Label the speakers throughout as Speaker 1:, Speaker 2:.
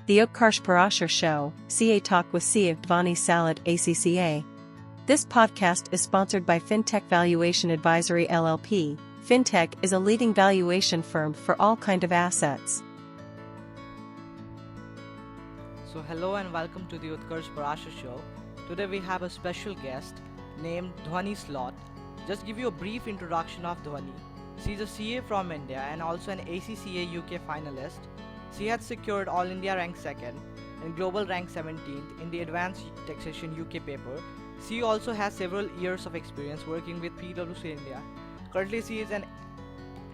Speaker 1: the Utkarsh Parashar Show, CA Talk with CA Dhvani Salot ACCA. This podcast is sponsored by Fintech Valuation Advisory LLP. Fintech is a leading valuation firm for all kind of assets.
Speaker 2: So hello and welcome to the Utkarsh Parashar Show. Today we have a special guest named Dhvani Salot. Just give you a brief introduction of Dhvani. She is a CA from India and also an ACCA UK Finalist. She has secured All India rank 2nd and Global rank 17th in the Advanced Taxation UK Paper. She also has several years of experience working with PwC India. Currently she is an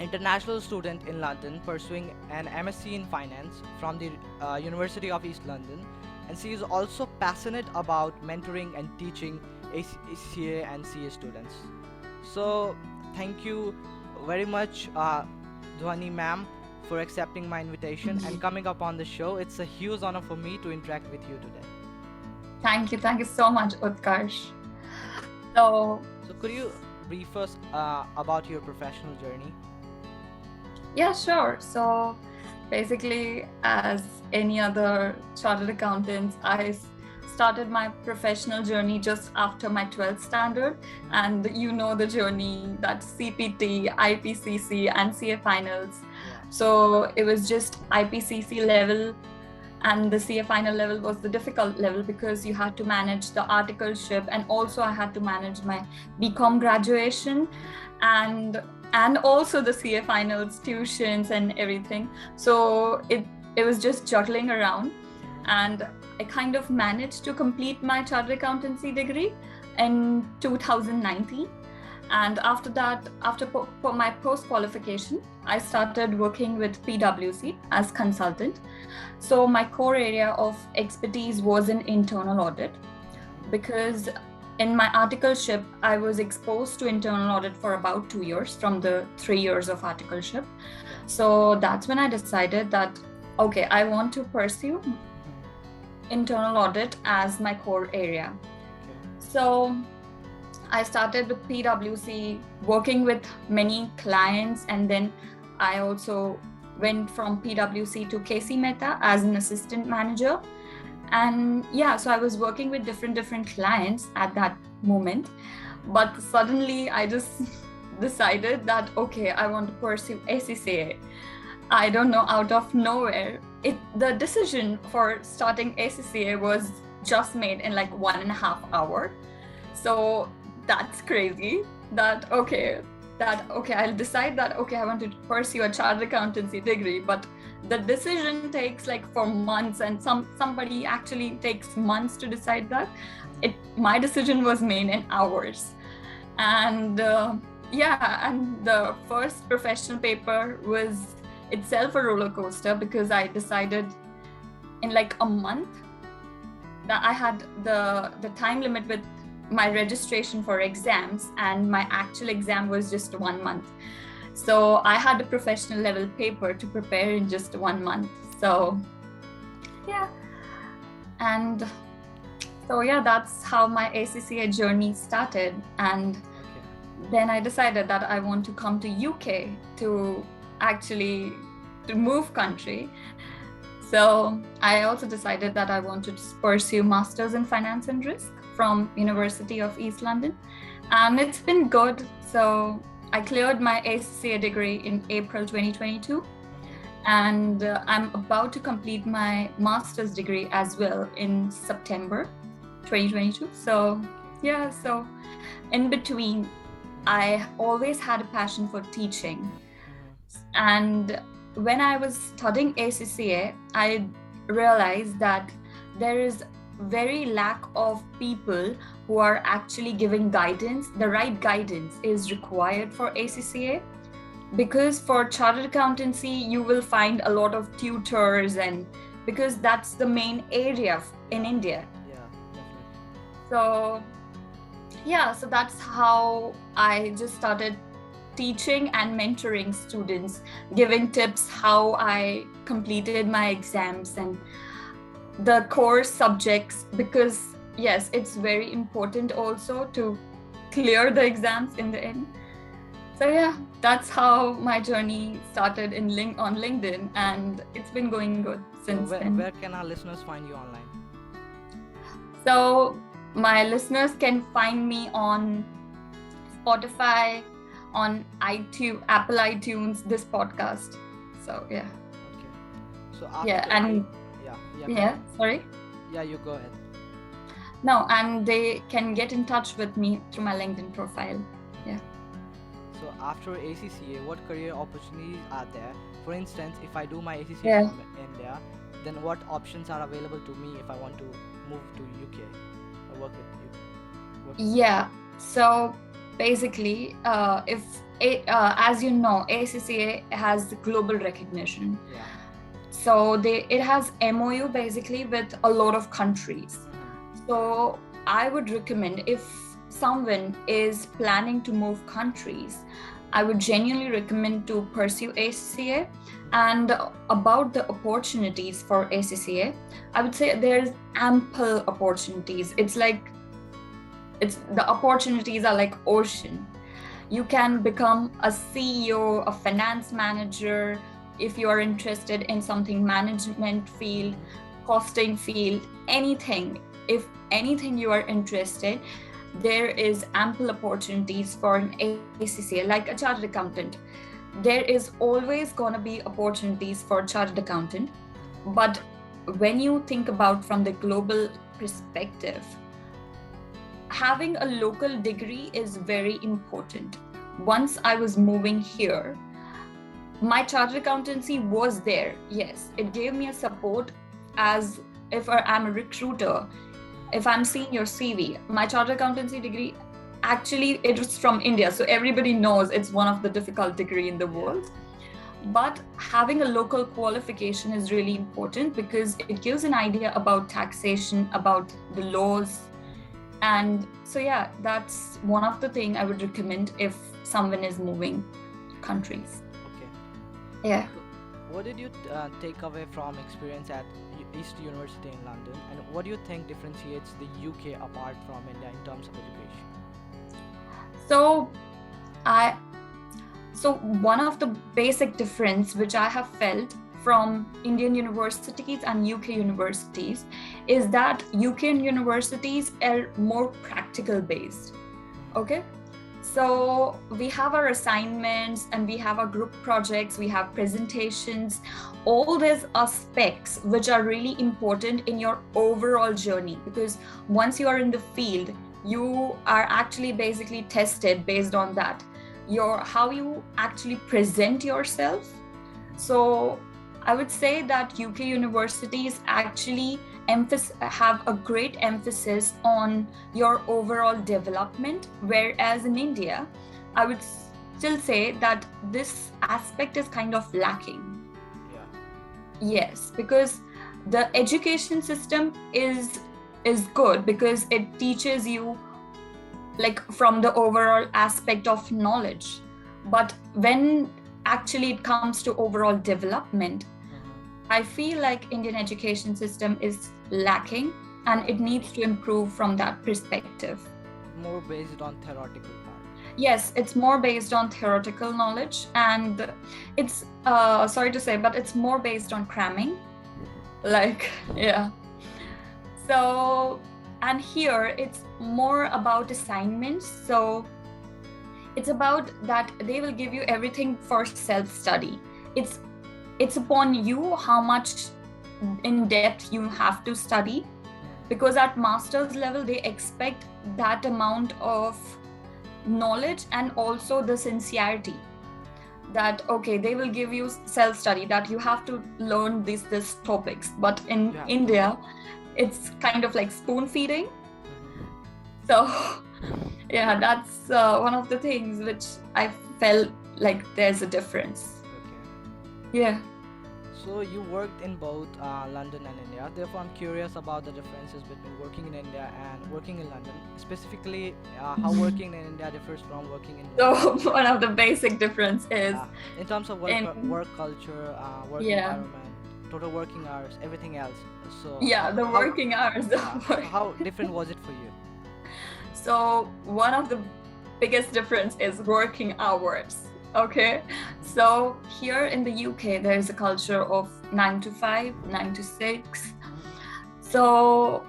Speaker 2: international student in London pursuing an MSc in Finance from the University of East London, and she is also passionate about mentoring and teaching ACCA and CA students. So thank you very much Dhvani ma'am for accepting my invitation and coming up on the show. It's a huge honor for me to interact with you today.
Speaker 3: Thank you so much, Utkarsh. So
Speaker 2: could you brief us about your professional journey?
Speaker 3: Yeah, sure. So basically, as any other chartered accountants, I started my professional journey just after my 12th standard. And you know the journey, that's CPT, IPCC and CA finals. So it was just IPCC level, and the CA final level was the difficult level because you had to manage the articleship, and also I had to manage my BCom graduation and also the CA finals, tuitions and everything. So it was just juggling around, and I kind of managed to complete my chartered accountancy degree in 2019. And after that, after my post-qualification, I started working with PwC as consultant. So my core area of expertise was in internal audit, because in my articleship, I was exposed to internal audit for about 2 years from the 3 years of articleship. So that's when I decided that, okay, I want to pursue internal audit as my core area. So I started with PwC, working with many clients, and then I also went from PwC to KC Mehta as an assistant manager. And yeah, so I was working with different clients at that moment. But suddenly I just decided that, okay, I want to pursue ACCA. I don't know, out of nowhere. The decision for starting ACCA was just made in like 1.5 hours. So that's crazy. I'll decide that, okay, I want to pursue a chartered accountancy degree, but the decision takes like for months, and somebody actually takes months to decide that. My decision was made in hours. And and the first professional paper was itself a roller coaster, because I decided in like a month that I had the time limit with my registration for exams, and my actual exam was just 1 month. So I had a professional level paper to prepare in just 1 month. So that's how my ACCA journey started. And then I decided that I want to come to UK to move country. So I also decided that I wanted to pursue Masters in Finance and Risk from University of East London, and it's been good. So I cleared my ACCA degree in April 2022, and I'm about to complete my master's degree as well in September 2022. So in between, I always had a passion for teaching, and when I was studying ACCA, I realized that there is very lack of people who are actually giving guidance. The right guidance is required for ACCA, because for chartered accountancy you will find a lot of tutors, and because that's the main area in India. So that's how I just started teaching and mentoring students, giving tips how I completed my exams and the core subjects, because yes, it's very important also to clear the exams in the end. So that's how my journey started on LinkedIn, and it's been going good since
Speaker 2: where,
Speaker 3: then.
Speaker 2: where can our listeners find you online?
Speaker 3: So my listeners can find me on Spotify, on iTunes, Apple iTunes, this podcast. So yeah.
Speaker 2: Okay. So after
Speaker 3: Yeah, and
Speaker 2: yeah,
Speaker 3: sorry.
Speaker 2: yeah, you go ahead.
Speaker 3: No, and they can get in touch with me through my LinkedIn profile. Yeah.
Speaker 2: So after ACCA, what career opportunities are there? For instance, if I do my ACCA
Speaker 3: Yeah.
Speaker 2: from India, then what options are available to me if I want to move to UK or work with you?
Speaker 3: Yeah. So basically, as you know, ACCA has global recognition.
Speaker 2: Yeah.
Speaker 3: So it has MOU basically with a lot of countries. So I would recommend, if someone is planning to move countries, I would genuinely recommend to pursue ACCA. And about the opportunities for ACCA, I would say there's ample opportunities. The opportunities are like ocean. You can become a CEO, a finance manager, if you are interested in something management field, costing field, anything. If anything you are interested, there is ample opportunities for an ACCA, like a chartered accountant. There is always going to be opportunities for a chartered accountant. But when you think about from the global perspective, having a local degree is very important. Once I was moving here, my chartered accountancy was there. Yes, it gave me a support as if I'm a recruiter. If I'm seeing your CV, my chartered accountancy degree, actually it was from India. So everybody knows it's one of the difficult degree in the world. But having a local qualification is really important because it gives an idea about taxation, about the laws. And so yeah, that's one of the things I would recommend if someone is moving countries.
Speaker 2: Okay.
Speaker 3: Yeah.
Speaker 2: What did you take away from experience at East University in London, and what do you think differentiates the UK apart from India in terms of education?
Speaker 3: So one of the basic difference which I have felt from Indian universities and UK universities is that UK universities are more practical based. Okay. So we have our assignments and we have our group projects, we have presentations, all these aspects which are really important in your overall journey, because once you are in the field, you are actually basically tested based on that, how you actually present yourself. So I would say that UK universities actually have a great emphasis on your overall development, whereas in India, I would still say that this aspect is kind of lacking.
Speaker 2: Yeah.
Speaker 3: Yes, because the education system is good because it teaches you like from the overall aspect of knowledge, but when actually it comes to overall development, I feel like Indian education system is lacking and it needs to improve from that perspective.
Speaker 2: More based on theoretical part.
Speaker 3: Yes, it's more based on theoretical knowledge, and it's sorry to say, but it's more based on cramming. Yeah. So, and here it's more about assignments. So it's about that they will give you everything for self-study. It's upon you how much in depth you have to study, because at master's level they expect that amount of knowledge and also the sincerity that okay, they will give you self-study that you have to learn these topics, but in India it's kind of like spoon feeding. So yeah, that's one of the things which I felt like there's a difference.
Speaker 2: Okay.
Speaker 3: Yeah.
Speaker 2: So you worked in both London and India. Therefore, I'm curious about the differences between working in India and working in London. Specifically, how working in India differs from working in London.
Speaker 3: So one of the basic difference is
Speaker 2: in terms of work culture, work environment, total working hours, everything else. So
Speaker 3: the working hours.
Speaker 2: How different was it for you?
Speaker 3: So one of the biggest difference is working hours. Okay, so here in the UK, there is a culture of 9 to 5, 9 to 6. So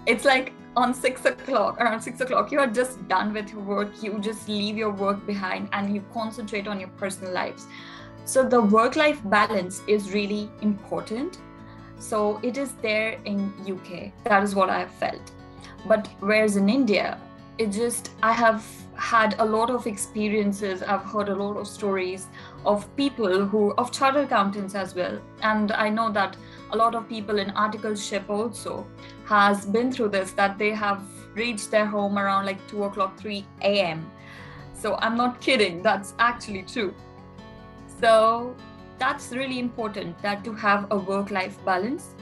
Speaker 3: it's like on 6 o'clock, around 6 o'clock, you are just done with your work. You just leave your work behind and you concentrate on your personal lives. So the work-life balance is really important. So it is there in UK. That is what I have felt. But whereas in India, I have had a lot of experiences. I've heard a lot of stories of of chartered accountants as well. And I know that a lot of people in articleship also has been through this, that they have reached their home around like 2 o'clock, 3 a.m. So I'm not kidding. That's actually true. So that's really important, that to have a work-life balance.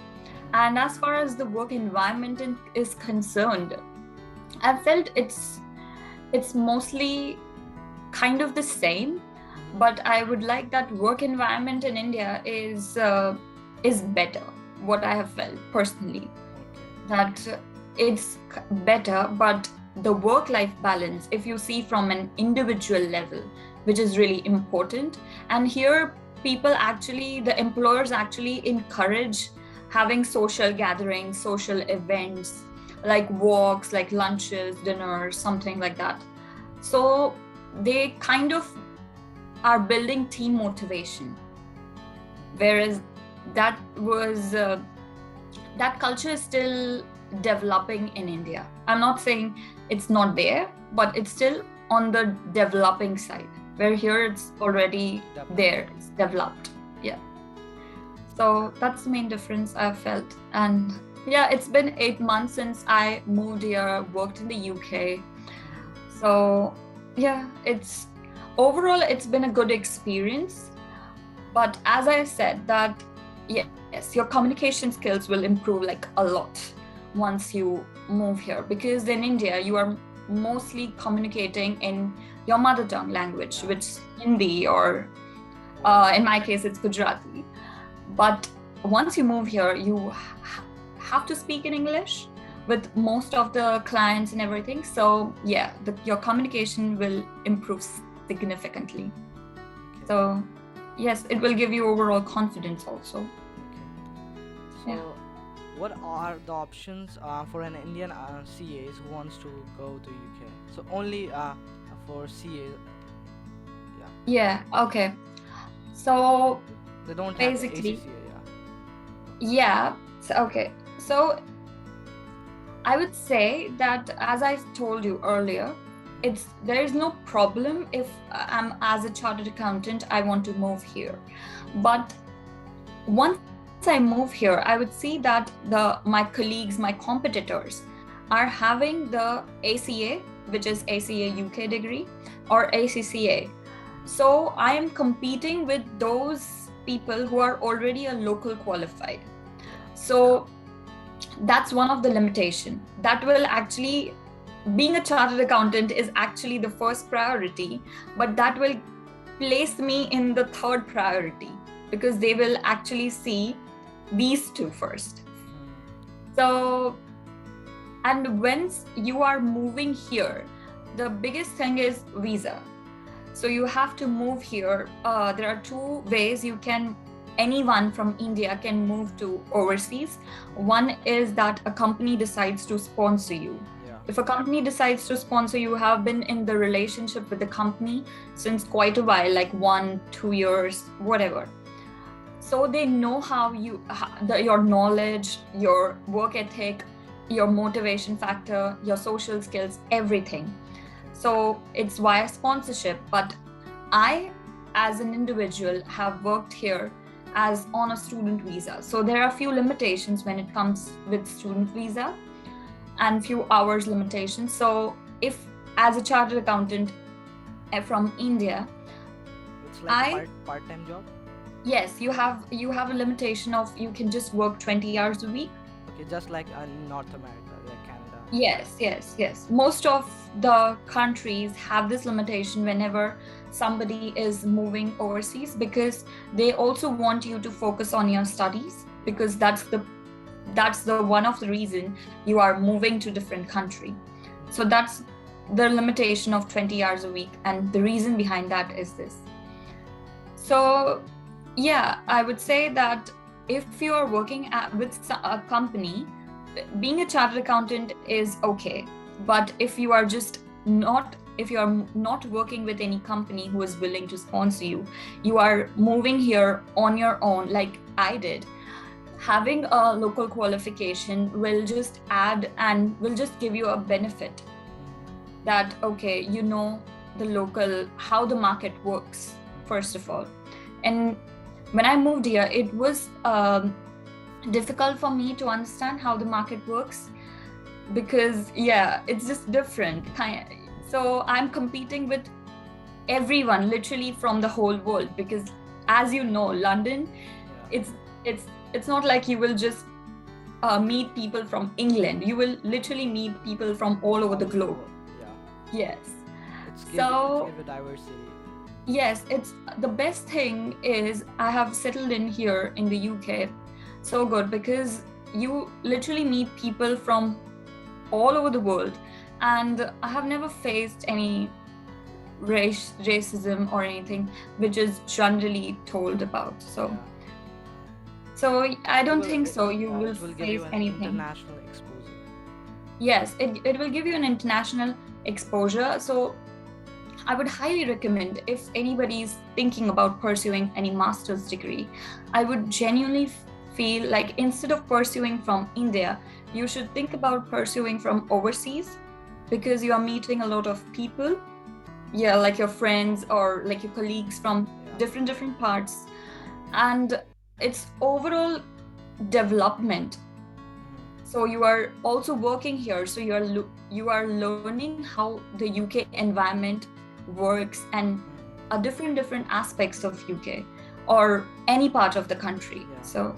Speaker 3: And as far as the work environment is concerned, I felt it's mostly kind of the same, but I would like that work environment in India is better. What I have felt personally, that it's better, but the work-life balance, if you see from an individual level, which is really important. And here the employers actually encourage having social gatherings, social events, like walks, like lunches, dinners, something like that. So they kind of are building team motivation. Whereas that culture is still developing in India. I'm not saying it's not there, but it's still on the developing side, where here it's already there, it's developed. Yeah. So that's the main difference I've felt. And yeah, it's been 8 months since I moved here, worked in the UK. So yeah, overall it's been a good experience. But as I said, that yes, your communication skills will improve like a lot once you move here, because in India you are mostly communicating in your mother tongue language, which is Hindi, or in my case it's Gujarati. But once you move here, you have to speak in English with most of the clients and everything. So yeah, your communication will improve significantly. So yes, it will give you overall confidence also.
Speaker 2: Okay. So what are the options for an Indian CAs who wants to go to UK? So only for CA.
Speaker 3: Yeah, okay. So
Speaker 2: they don't
Speaker 3: basically
Speaker 2: have ACCA,
Speaker 3: yeah. So, okay. So I would say that, as I told you earlier, there is no problem if I'm as a chartered accountant, I want to move here. But once I move here, I would see that my colleagues, my competitors are having the ACA, which is ACA UK degree, or ACCA. So I am competing with those people who are already a local qualified. So that's one of the limitations. That will actually, being a chartered accountant is actually the first priority, but that will place me in the third priority, because they will actually see these two first. So, and once you are moving here, the biggest thing is visa. So you have to move here. There are two ways anyone from India can move to overseas. One is that a company decides to sponsor you. Yeah. If a company decides to sponsor you, have been in the relationship with the company since quite a while, like 1-2 years, whatever. So they know your knowledge, your work ethic, your motivation factor, your social skills, everything. So it's via sponsorship. But I, as an individual, have worked here as on a student visa. So there are a few limitations when it comes with student visa, and few hours limitations. So if as a chartered accountant from India,
Speaker 2: it's like part-time job.
Speaker 3: Yes, you have a limitation of, you can just work 20 hours a week.
Speaker 2: Okay, just like in North America, like Canada.
Speaker 3: Yes. Most of the countries have this limitation whenever somebody is moving overseas, because they also want you to focus on your studies, because that's the one of the reason you are moving to different country. So that's the limitation of 20 hours a week, and the reason behind that is this. So yeah, I would say that if you are working with a company, being a chartered accountant is okay, but if you are not working with any company who is willing to sponsor you, you are moving here on your own like I did, having a local qualification will just add and will just give you a benefit that, okay, you know the local, how the market works, first of all. And when I moved here, it was difficult for me to understand how the market works, because it's just different. So I'm competing with everyone literally from the whole world, because as you know, London, it's not like you will just meet people from England. You will literally meet people from all over the globe. Yes.
Speaker 2: It's give a diversity.
Speaker 3: Yes, it's the best thing is I have settled in here in the UK so good, because you literally meet people from all over the world, and I have never faced any racism or anything which is generally told about. So I don't think so. You will face anything.
Speaker 2: International exposure.
Speaker 3: Yes, it will give you an international exposure. So I would highly recommend, if anybody is thinking about pursuing any master's degree, I would genuinely feel like instead of pursuing from India, you should think about pursuing from overseas, because you are meeting a lot of people, like your friends or like your colleagues from different parts, and it's overall development. So you are also working here, so you are learning how the UK environment works and different aspects of UK or any part of the country. So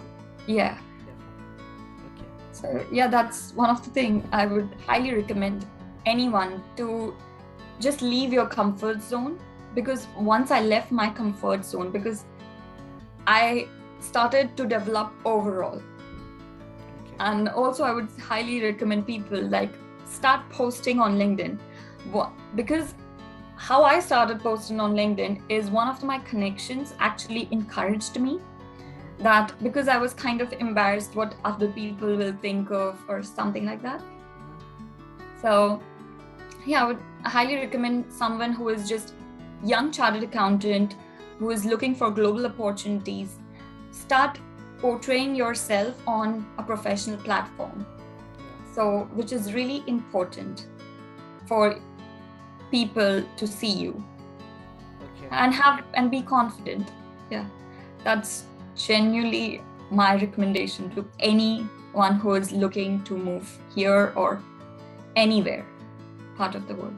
Speaker 3: that's one of the things I would highly recommend anyone to just leave your comfort zone, because once I left my comfort zone, because I started to develop overall. And also I would highly recommend people like start posting on LinkedIn, because how I started posting on LinkedIn is one of my connections actually encouraged me, that because I was kind of embarrassed what other people will think of or something like that. So I would highly recommend someone who is just young chartered accountant who is looking for global opportunities, start portraying yourself on a professional platform. So which is really important for people to see you. And be confident. That's genuinely my recommendation to anyone who is looking to move here or anywhere part of the world.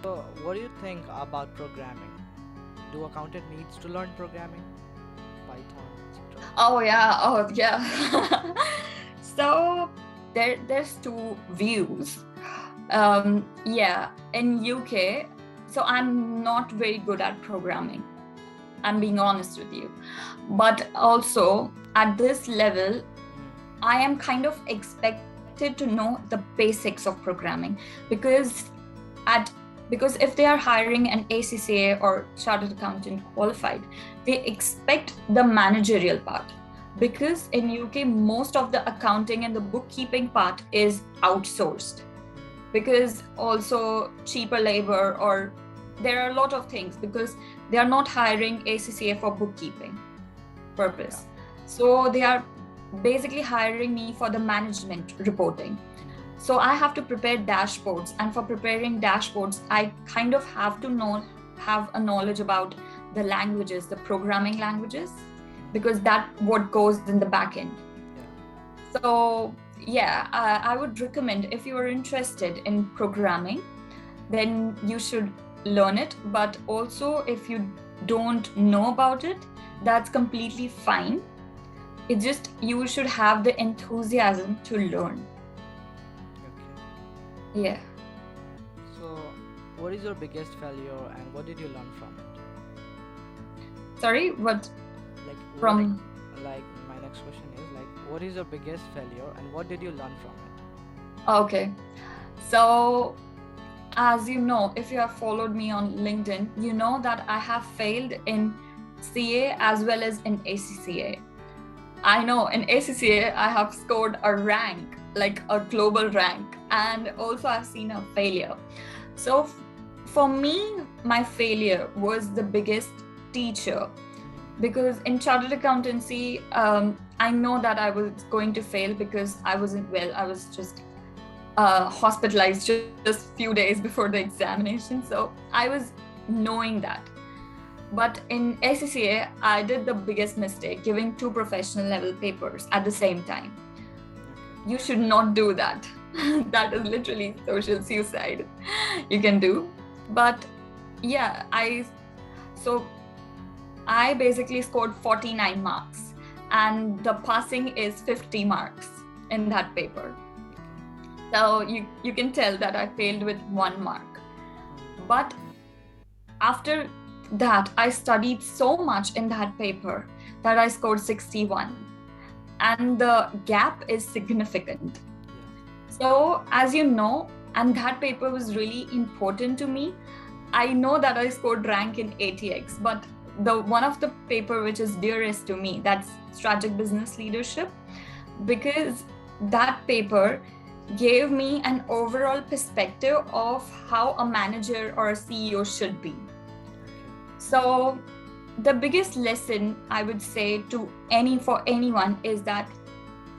Speaker 2: So what do you think about programming? Do accountant needs to learn programming, Python, etc.?
Speaker 3: Oh yeah. So there's two views. In UK, so I'm not very good at programming, I'm being honest with you, but also at this level I am kind of expected to know the basics of programming, because if they are hiring an ACCA or chartered accountant qualified, they expect the managerial part, because in UK most of the accounting and the bookkeeping part is outsourced, because also cheaper labor, or there are a lot of things, because they are not hiring ACCA for bookkeeping purpose. So they are basically hiring me for the management reporting. So I have to prepare dashboards, and for preparing dashboards, I kind of have to have a knowledge about the languages, the programming languages, because that's what goes in the back end. So I would recommend, if you are interested in programming, then you should learn it. But also if you don't know about it, that's completely fine. It's just you should have the enthusiasm to learn.
Speaker 2: So what is your biggest failure and what did you learn from it?
Speaker 3: Sorry, what?
Speaker 2: My next question is what is your biggest failure and what did you learn from it?
Speaker 3: Okay, so as you know, if you have followed me on LinkedIn, you know that I have failed in CA as well as in ACCA. I know in ACCA I have scored a rank, like a global rank, and also I've seen a failure. So for me, my failure was the biggest teacher, because in chartered accountancy, I know that I was going to fail because I wasn't well. I was just hospitalized just few days before the examination. So I was knowing that. But in ACCA, I did the biggest mistake, giving 2 professional level papers at the same time. You should not do that. That is literally social suicide you can do. But yeah, I basically scored 49 marks, and the passing is 50 marks in that paper. So you can tell that I failed with 1 mark. But after that, I studied so much in that paper that I scored 61. And the gap is significant. So as you know, and that paper was really important to me. I know that I scored rank in ATX, but the one of the paper which is dearest to me, that's strategic business leadership, because that paper gave me an overall perspective of how a manager or a CEO should be. So the biggest lesson I would say for anyone is that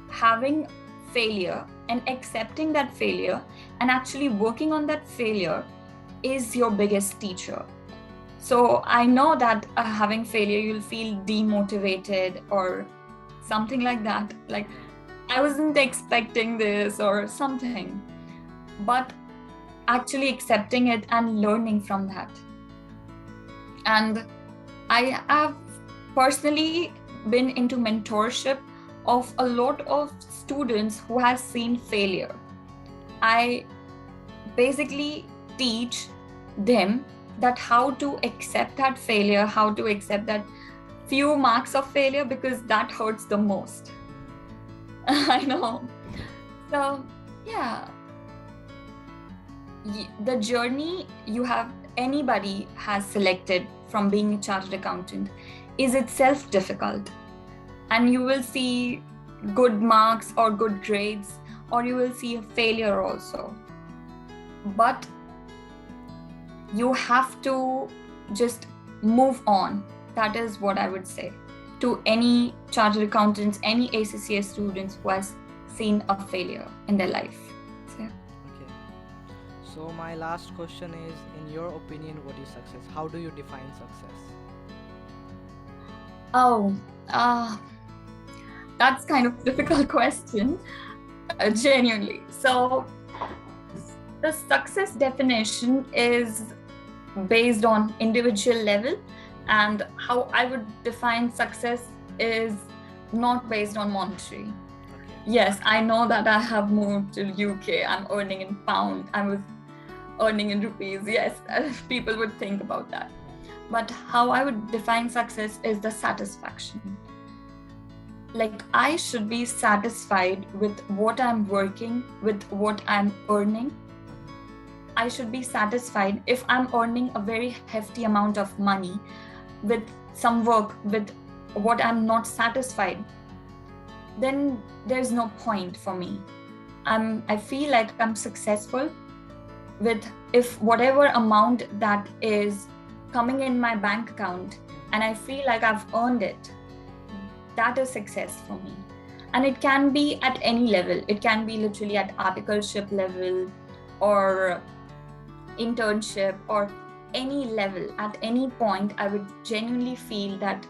Speaker 3: having failure and accepting that failure and actually working on that failure is your biggest teacher. So I know that having failure, you'll feel demotivated or something like that. Like, I wasn't expecting this or something, but actually accepting it and learning from that. And I have personally been into mentorship of a lot of students who have seen failure. I basically teach them that how to accept that failure, how to accept that few marks of failure, because that hurts the most. I know. So yeah, the journey anybody has selected from being a chartered accountant is itself difficult, and you will see good marks or good grades, or you will see a failure also. But you have to just move on. That is what I would say to any chartered accountants, any ACCA students who has seen a failure in their life. So,
Speaker 2: Okay. So my last question is, in your opinion, what is success? How do you define success?
Speaker 3: That's kind of a difficult question, genuinely. So the success definition is based on individual level, and how I would define success is not based on monetary.
Speaker 2: Okay.
Speaker 3: Yes, I know that I have moved to UK. I'm earning in pound. I was earning in rupees. Yes, people would think about that. But how I would define success is the satisfaction. Like, I should be satisfied with what I'm working, with what I'm earning. I should be satisfied if I'm earning a very hefty amount of money with some work, with what I'm not satisfied, then there's no point for me. I feel like I'm successful with if whatever amount that is coming in my bank account and I feel like I've earned it, that is success for me. And it can be at any level. It can be literally at articleship level or internship or any level. At any point, I would genuinely feel that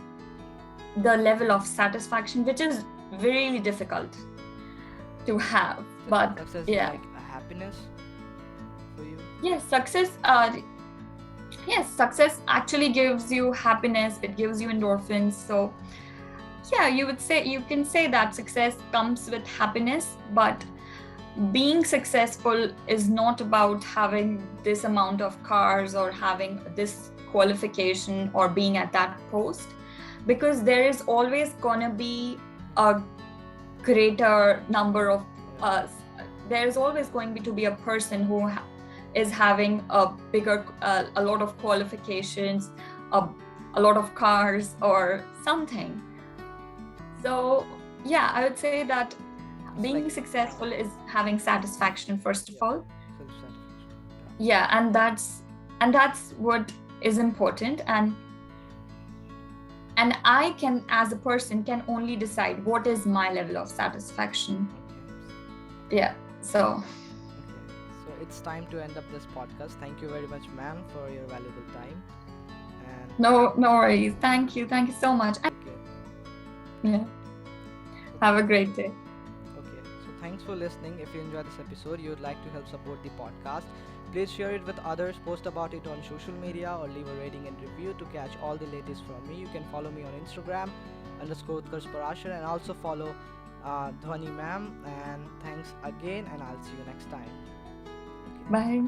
Speaker 3: the level of satisfaction, which is really difficult to have.
Speaker 2: So
Speaker 3: But
Speaker 2: success
Speaker 3: yeah.
Speaker 2: is like a happiness for you?
Speaker 3: Yes, success actually gives you happiness. It gives you endorphins. So yeah, you can say that success comes with happiness, but being successful is not about having this amount of cars or having this qualification or being at that post, because there is always gonna be a greater number of us. There's always going to be a person who is having a lot of qualifications, a lot of cars or something. So yeah, I would say that being successful is having satisfaction first of all.
Speaker 2: Self-satisfaction.
Speaker 3: Yeah, and that's what is important, and I can, as a person, can only decide what is my level of satisfaction.
Speaker 2: Okay.
Speaker 3: Yeah, so
Speaker 2: So it's time to end up this podcast. Thank you very much, ma'am, for your valuable time. And
Speaker 3: no worries. Thank you so much.
Speaker 2: okay.
Speaker 3: Yeah, have a great day.
Speaker 2: Okay, so thanks for listening. If you enjoyed this episode, you would like to help support the podcast, please share it with others, post about it on social media, or leave a rating and review to catch all the latest from me. You can follow me on Instagram _Utkarsh Parashar, and also follow Dhvani ma'am. And thanks again, and I'll see you next time. Okay.
Speaker 3: Bye.